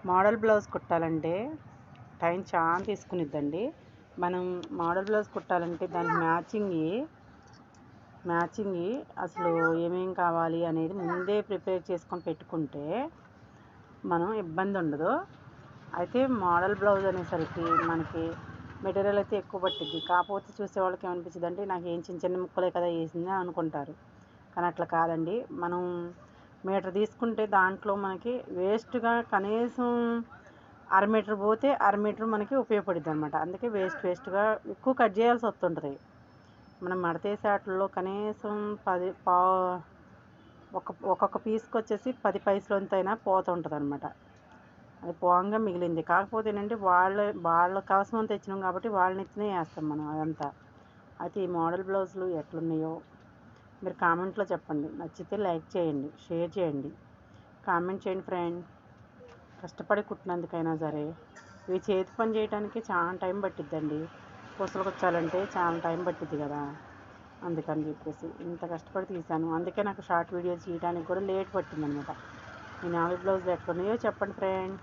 Model blouse కుట్టాలంటే time చాలా తీసుకునిద్దండి. మనం model blouse కుట్టాలంటే దానికి మ్యాచింగ్ అసలు ఏమేం కావాలి అనేది ముందే ప్రిపేర్ చేసుకొని పెట్టుకుంటే మనం ఇబ్బంది ఉండదు. అయితే మోడల్ బ్లౌజ్ అనేసరికి మనకి మెటీరియల్ అయితే ఎక్కువ పట్టిద్ది. కాకపోతే చూసే వాళ్ళకి ఏమనిపించింది అంటే నాకు ఏం చిన్న చిన్న ముక్కలే కదా వేసింది అనుకుంటారు. కానీ అట్లా కాదండి. మనం మీటర్ తీసుకుంటే దాంట్లో మనకి వేస్ట్గా కనీసం అర మీటర్ పోతే అర మీటర్ మనకి ఉపయోగపడుద్ది అనమాట. అందుకే వేస్ట్గా ఎక్కువ కట్ చేయాల్సి వస్తుంటుంది. మనం మడతేసే వాటిల్లో కనీసం ఒక్కొక్క పీస్కి వచ్చేసి 10 పైసలంతైనా పోతుంటుంది అనమాట. అది పోంగా మిగిలింది. కాకపోతే ఏంటంటే వాళ్ళ కోసం తెచ్చినాం కాబట్టి వాళ్ళ నెత్తినే వేస్తాం మనం అదంతా. అయితే ఈ మోడల్ బ్లౌజులు ఎట్లున్నాయో మీరు కామెంట్లో చెప్పండి. నచ్చితే లైక్ చేయండి, షేర్ చేయండి, కామెంట్ చేయండి ఫ్రెండ్. కష్టపడి కుట్టినందుకైనా సరే ఇవి చేతి పని చేయడానికి చాలా టైం పట్టిద్దండి. పూసలు కుచ్చాలంటే చాలా టైం పట్టిద్ది కదా, అందుకని చెప్పేసి ఇంత కష్టపడి తీశాను. అందుకే నాకు షార్ట్ వీడియోస్ తీయడానికి కూడా లేట్ పట్టిందనమాట. ఈ 4 బ్లౌజులు ఎట్లున్నాయో చెప్పండి ఫ్రెండ్.